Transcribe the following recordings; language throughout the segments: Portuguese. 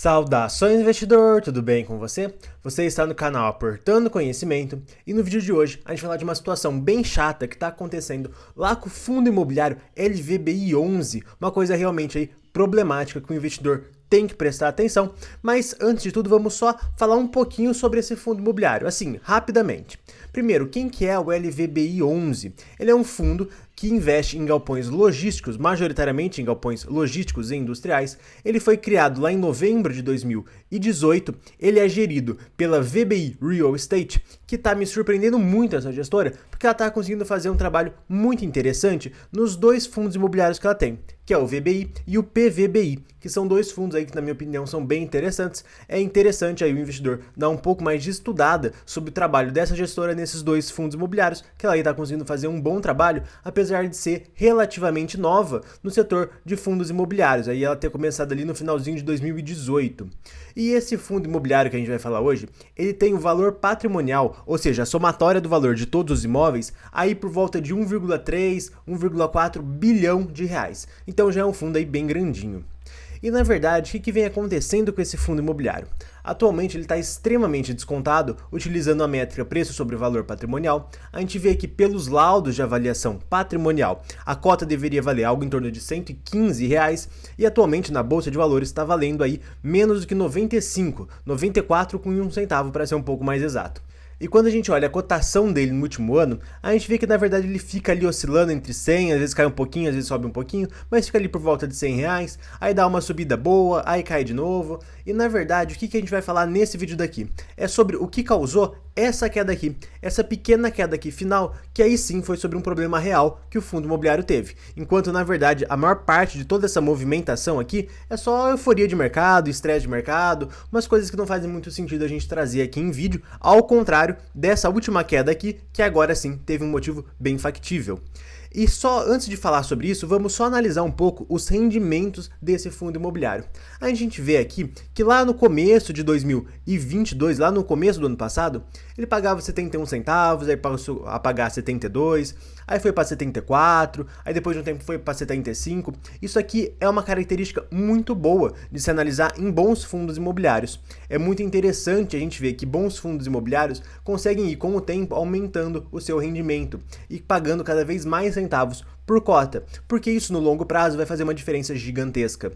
Saudações, investidor! Tudo bem com você? Você está no canal Aportando Conhecimento e no vídeo de hoje a gente vai falar de uma situação bem chata que está acontecendo lá com o fundo imobiliário LVBI11, uma coisa realmente aí problemática que o investidor tem que prestar atenção, mas antes de tudo vamos só falar um pouquinho sobre esse fundo imobiliário, assim, rapidamente. Primeiro, quem que é o LVBI11? Ele é um fundo que investe em galpões logísticos, majoritariamente em galpões logísticos e industriais. Ele foi criado lá em novembro de 2018, ele é gerido pela VBI Real Estate, que está me surpreendendo muito essa gestora, porque ela está conseguindo fazer um trabalho muito interessante nos dois fundos imobiliários que ela tem, que é o VBI e o PVBI, que são dois fundos aí que, na minha opinião, são bem interessantes. É interessante aí o investidor dar um pouco mais de estudada sobre o trabalho dessa gestora nesses dois fundos imobiliários, que ela aí está conseguindo fazer um bom trabalho, apesar de ser relativamente nova no setor de fundos imobiliários, aí ela ter começado ali no finalzinho de 2018. E esse fundo imobiliário que a gente vai falar hoje, ele tem o valor patrimonial, ou seja, a somatória do valor de todos os imóveis, aí por volta de 1,3, 1,4 bilhão de reais. Então já é um fundo aí bem grandinho. E na verdade, o que vem acontecendo com esse fundo imobiliário? Atualmente ele está extremamente descontado, utilizando a métrica preço sobre valor patrimonial. A gente vê que pelos laudos de avaliação patrimonial, a cota deveria valer algo em torno de R$115 e atualmente na Bolsa de Valores está valendo aí menos do que 95, 94 com 1 centavo para ser um pouco mais exato. E quando a gente olha a cotação dele no último ano, a gente vê que na verdade ele fica ali oscilando entre 100, às vezes cai um pouquinho, às vezes sobe um pouquinho, mas fica ali por volta de R$100, aí dá uma subida boa, aí cai de novo. E na verdade, o que a gente vai falar nesse vídeo daqui? É sobre o que causou essa queda aqui, essa pequena queda aqui final, que aí sim foi sobre um problema real que o fundo imobiliário teve. Enquanto na verdade a maior parte de toda essa movimentação aqui é só euforia de mercado, estresse de mercado, umas coisas que não fazem muito sentido a gente trazer aqui em vídeo, ao contrário dessa última queda aqui, que agora sim teve um motivo bem factível. E só antes de falar sobre isso, vamos só analisar um pouco os rendimentos desse fundo imobiliário. A gente vê aqui que lá no começo de 2022, lá no começo do ano passado, ele pagava 71 centavos, aí passou a pagar 72, aí foi para 74, aí depois de um tempo foi para 75. Isso aqui é uma característica muito boa de se analisar em bons fundos imobiliários. É muito interessante a gente ver que bons fundos imobiliários conseguem ir com o tempo aumentando o seu rendimento e pagando cada vez mais centavos por cota, porque isso no longo prazo vai fazer uma diferença gigantesca.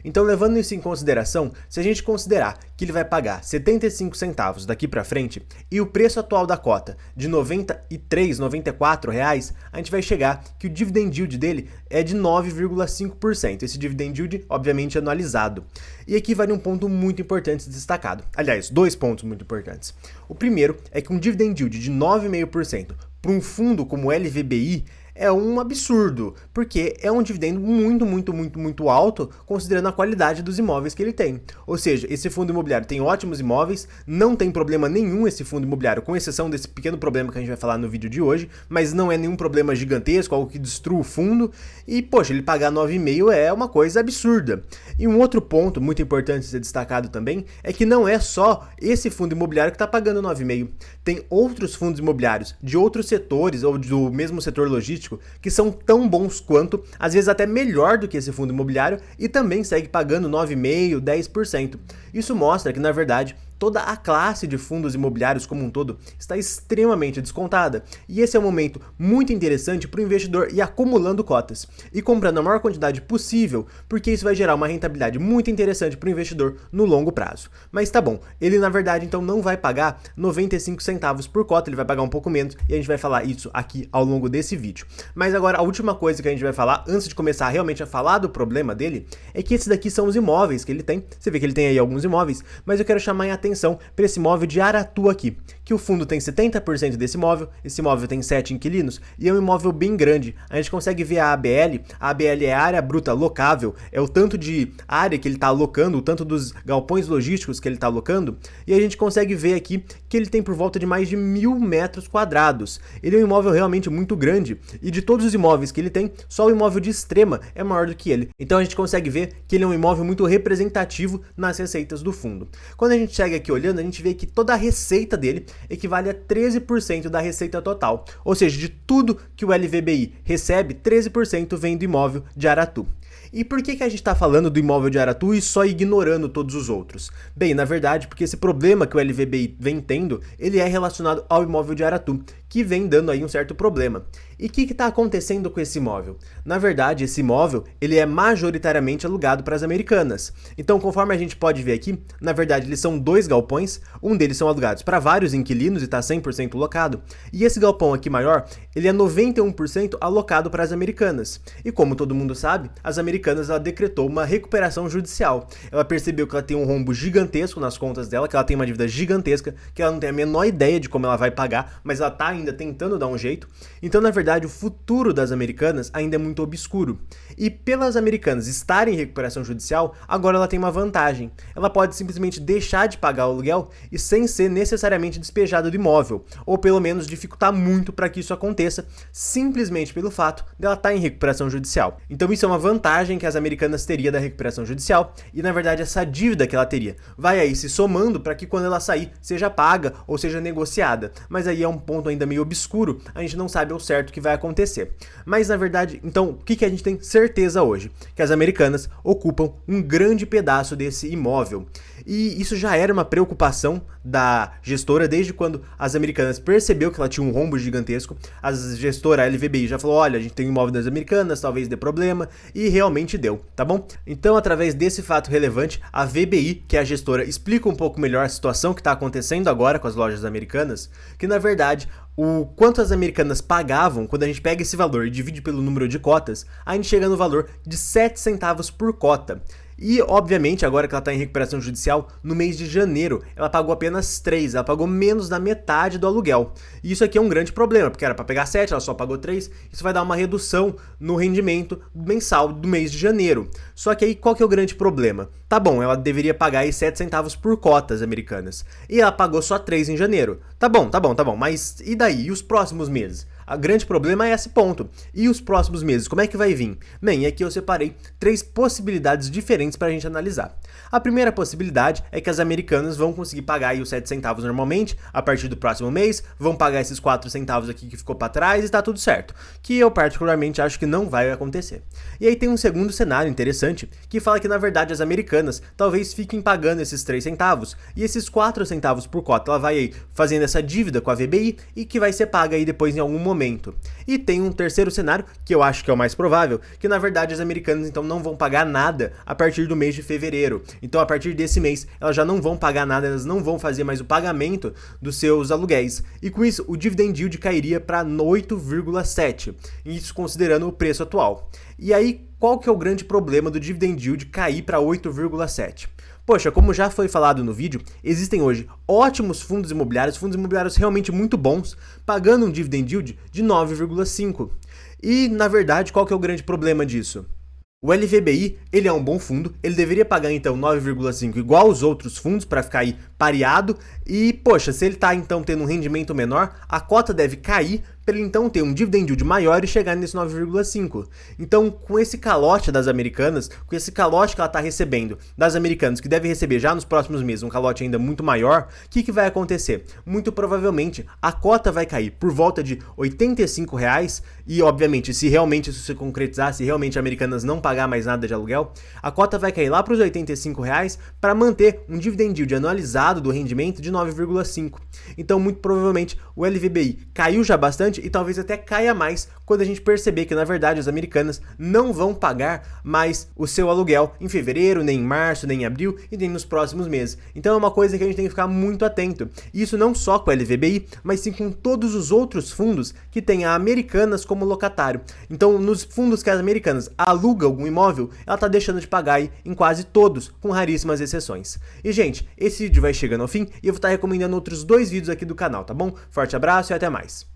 Então, levando isso em consideração, se a gente considerar que ele vai pagar 75 centavos daqui para frente e o preço atual da cota de 93, 94 reais, a gente vai chegar que o dividend yield dele é de 9,5%. Esse dividend yield, obviamente, anualizado. E aqui vale um ponto muito importante destacado. Aliás, dois pontos muito importantes. O primeiro é que um dividend yield de 9,5% para um fundo como o LVBI é um absurdo, porque é um dividendo muito alto, considerando a qualidade dos imóveis que ele tem. Ou seja, esse fundo imobiliário tem ótimos imóveis, não tem problema nenhum esse fundo imobiliário, com exceção desse pequeno problema que a gente vai falar no vídeo de hoje, mas não é nenhum problema gigantesco, algo que destrua o fundo, e poxa, ele pagar 9,5 é uma coisa absurda. E um outro ponto muito importante ser destacado também, é que não é só esse fundo imobiliário que está pagando 9,5. Tem outros fundos imobiliários de outros setores, ou do mesmo setor logístico, que são tão bons quanto, às vezes até melhor do que esse fundo imobiliário, e também segue pagando 9,5%, 10%. Isso mostra que, na verdade, toda a classe de fundos imobiliários como um todo está extremamente descontada. E esse é um momento muito interessante para o investidor ir acumulando cotas e comprando a maior quantidade possível, porque isso vai gerar uma rentabilidade muito interessante para o investidor no longo prazo. Mas tá bom, ele na verdade então não vai pagar 95 centavos por cota, ele vai pagar um pouco menos e a gente vai falar isso aqui ao longo desse vídeo. Mas agora a última coisa que a gente vai falar, antes de começar realmente a falar do problema dele, é que esses daqui são os imóveis que ele tem. Você vê que ele tem aí alguns imóveis, mas eu quero chamar a atenção para esse imóvel de Aratu aqui, que o fundo tem 70% desse imóvel, esse imóvel tem 7 inquilinos e é um imóvel bem grande. A gente consegue ver a ABL é a área bruta locável, é o tanto de área que ele está alocando, o tanto dos galpões logísticos que ele está alocando, e a gente consegue ver aqui que ele tem por volta de mais de 1.000 metros quadrados. Ele é um imóvel realmente muito grande, e de todos os imóveis que ele tem, só o imóvel de Extrema é maior do que ele. Então a gente consegue ver que ele é um imóvel muito representativo nas receitas do fundo. Quando a gente chega aqui olhando, a gente vê que toda a receita dele equivale a 13% da receita total. Ou seja, de tudo que o LVBI recebe, 13% vem do imóvel de Aratu. E por que a gente está falando do imóvel de Aratu e só ignorando todos os outros? Bem, na verdade, porque esse problema que o LVBI vem tendo, ele é relacionado ao imóvel de Aratu, que vem dando aí um certo problema. E o que está acontecendo com esse imóvel? Na verdade, esse imóvel ele é majoritariamente alugado para as americanas. Então, conforme a gente pode ver aqui, na verdade eles são dois galpões, um deles são alugados para vários inquilinos e está 100% locado, e esse galpão aqui maior, ele é 91% alocado para as americanas. E como todo mundo sabe, as americanas ela decretou uma recuperação judicial. Ela percebeu que ela tem um rombo gigantesco nas contas dela, que ela tem uma dívida gigantesca, que ela não tem a menor ideia de como ela vai pagar, mas ela está ainda tentando dar um jeito. Então, na verdade, o futuro das americanas ainda é muito obscuro. E pelas americanas estarem em recuperação judicial, agora ela tem uma vantagem. Ela pode simplesmente deixar de pagar o aluguel e sem ser necessariamente despejada do imóvel, ou pelo menos dificultar muito para que isso aconteça, simplesmente pelo fato dela estar em recuperação judicial. Então isso é uma vantagem que as americanas teriam da recuperação judicial, e na verdade essa dívida que ela teria vai aí se somando para que quando ela sair seja paga ou seja negociada. Mas aí é um ponto ainda meio obscuro, a gente não sabe ao certo o que vai acontecer. Mas na verdade, então, o que a gente tem certeza hoje? Que as americanas ocupam um grande pedaço desse imóvel. E isso já era uma preocupação da gestora desde quando as americanas percebeu que ela tinha um rombo gigantesco. A gestora, a LVBI, já falou, olha, a gente tem um imóvel das americanas, talvez dê problema, e realmente deu, tá bom? Então, através desse fato relevante, a VBI, que é a gestora, explica um pouco melhor a situação que está acontecendo agora com as lojas americanas, que na verdade, o quanto as americanas pagavam, quando a gente pega esse valor e divide pelo número de cotas, a gente chega no valor de 7 centavos por cota. E, obviamente, agora que ela está em recuperação judicial, no mês de janeiro, ela pagou apenas 3, ela pagou menos da metade do aluguel. E isso aqui é um grande problema, porque era para pegar 7, ela só pagou 3, isso vai dar uma redução no rendimento mensal do mês de janeiro. Só que aí, qual que é o grande problema? Tá bom, ela deveria pagar aí 7 centavos por cotas americanas, e ela pagou só 3 em janeiro. Tá bom, mas e daí? E os próximos meses? O grande problema é esse ponto. E os próximos meses, como é que vai vir? Bem, aqui eu separei 3 possibilidades diferentes para a gente analisar. A primeira possibilidade é que as americanas vão conseguir pagar aí os 7 centavos normalmente, a partir do próximo mês, vão pagar esses 4 centavos aqui que ficou para trás e tá tudo certo, que eu particularmente acho que não vai acontecer. E aí tem um segundo cenário interessante, que fala que na verdade as americanas talvez fiquem pagando esses 3 centavos, e esses 4 centavos por cota ela vai aí fazendo essa dívida com a VBI e que vai ser paga aí depois em algum momento. E tem um terceiro cenário, que eu acho que é o mais provável, que na verdade as americanas então não vão pagar nada a partir do mês de fevereiro. Então a partir desse mês elas já não vão pagar nada, elas não vão fazer mais o pagamento dos seus aluguéis. E com isso o dividend yield cairia para 8,7, isso considerando o preço atual. E aí qual que é o grande problema do dividend yield cair para 8,7? Poxa, como já foi falado no vídeo, existem hoje ótimos fundos imobiliários realmente muito bons, pagando um dividend yield de 9,5. E, na verdade, qual que é o grande problema disso? O LVBI, ele é um bom fundo, ele deveria pagar então 9,5 igual aos outros fundos para ficar aí pareado e, poxa, se ele está então tendo um rendimento menor, a cota deve cair para ele então ter um dividend yield maior e chegar nesse 9,5. Então, com esse calote das americanas, com esse calote que ela está recebendo das americanas, que deve receber já nos próximos meses um calote ainda muito maior, o que vai acontecer? Muito provavelmente a cota vai cair por volta de R$ 85 e, obviamente, se realmente isso se concretizar, se realmente as americanas não pagar mais nada de aluguel, a cota vai cair lá para os R$ 85 para manter um dividend yield anualizado do rendimento de 9,5. Então, muito provavelmente, o LVBI caiu já bastante e talvez até caia mais quando a gente perceber que, na verdade, as americanas não vão pagar mais o seu aluguel em fevereiro, nem em março, nem em abril e nem nos próximos meses. Então é uma coisa que a gente tem que ficar muito atento. E isso não só com a LVBI, mas sim com todos os outros fundos que têm a Americanas como locatário. Então, nos fundos que as americanas alugam algum imóvel, ela está deixando de pagar aí em quase todos, com raríssimas exceções. E, gente, esse vídeo vai chegando ao fim e eu vou estar recomendando outros 2 vídeos aqui do canal, tá bom? Forte abraço e até mais!